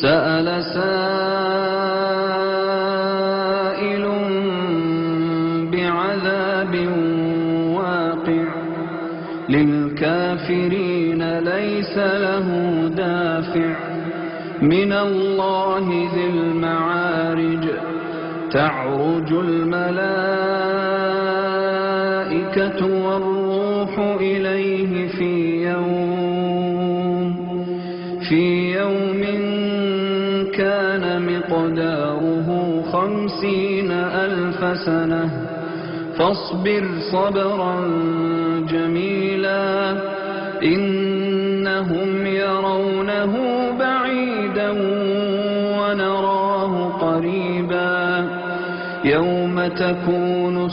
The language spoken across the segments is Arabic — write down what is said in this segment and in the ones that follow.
سأل سائل بعذاب واقع للكافرين ليس له دافع من الله ذي المعارج تعرج الملائكة والروح إليه في يوم كان مقداره 50,000 سنة فاصبر صبرا جميلا إنهم يرونه بعيدا ونراه قريبا يوم تكون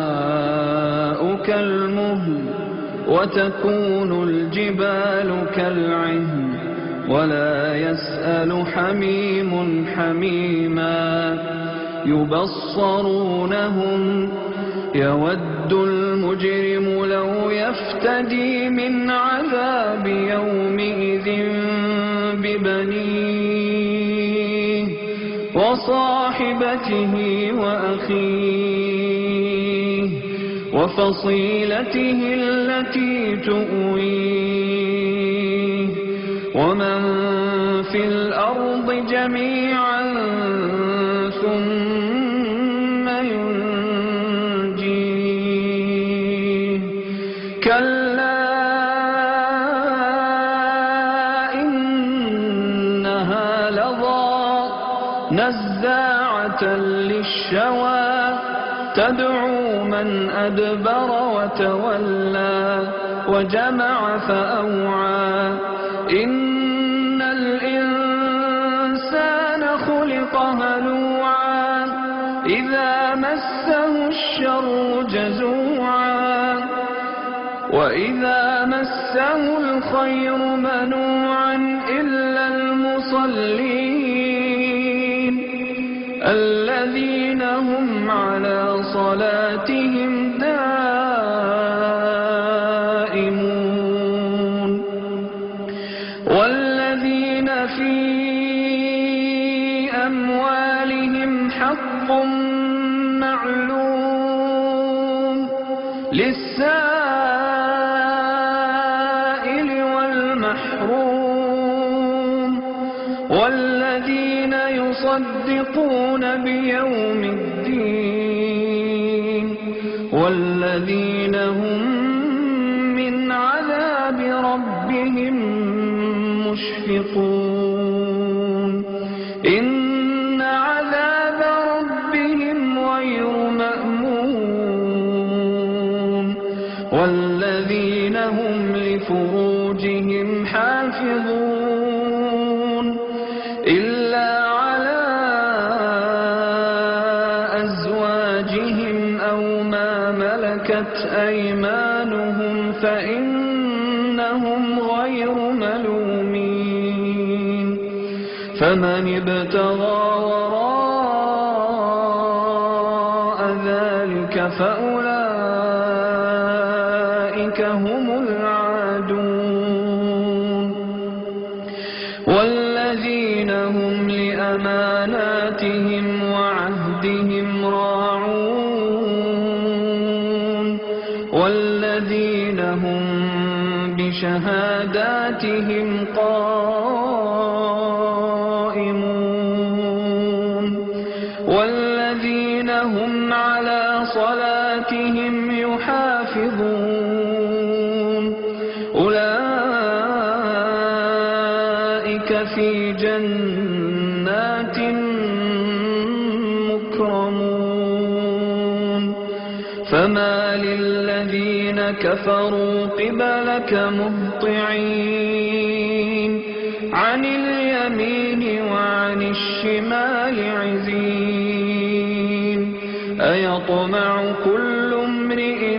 السماء كالمهل وتكون الجبال كالعهن ولا يسأل حميم حميما يبصرونهم يود المجرم لو يفتدي من عذاب يومئذ ببنيه وصاحبته وأخيه وفصيلته التي تؤويه ومن في الأرض جميعا ثم ينجيه كلا إنها لظى نزاعة للشوى تدعو من أدبر وتولى وجمع فأوعى إن الإنسان خلق هلوعا إذا مسه الشر جزوعا وإذا مسه الخير منوعا إلا المصلين الذين هم على صلاتهم دائمون والذين في أموالهم حق معلوم للسائل والمحروم والذين يصدقون بيوم الدين والذين هم من عذاب ربهم مشفقون إن عذاب ربهم غير مأمون والذين هم لفروجهم حافظون إلا على أزواجهم أو ما ملكت أيمانهم فإنهم غير ملومين فمن ابتغى وراء ذلك فأولئك هم العادون والذين هم لأماناتهم وعهدهم راعون والذين هم بشهاداتهم قائمون والذين هم على صلاتهم يحافظون أولئك في جنات مكرمون فما للذين كفروا قبلك مهطعين عن اليمين وعن الشمال عزين أيطمع كل امرئ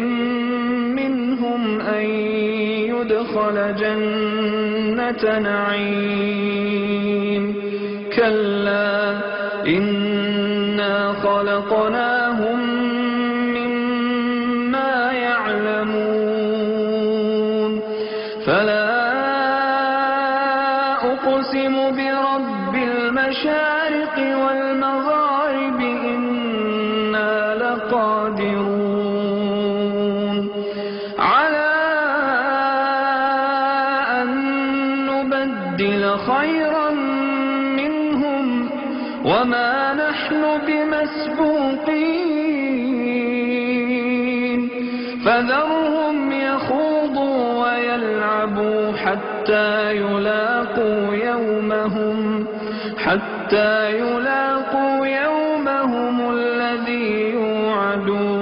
منهم أن يدخل جنة نعيم كلا إنا خلقناهم مما يعلمون فلا أقسم برب المشارق والمغارب إنا لقادرون على أن نبدل خيرا منهم وما نحن بمسبوقين فذرهم يخوضوا ويلعبوا حتى يلاقوا يومهم الذي يوعدون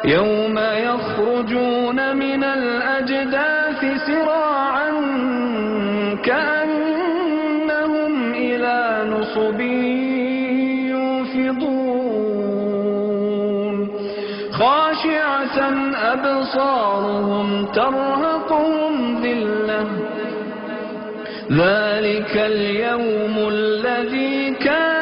يوم يخرجون من الأجداث سراعا كأنهم إلى نصب يوفضون خاشعة أبصارهم ترهقهم ذلة ذلك اليوم الذي كان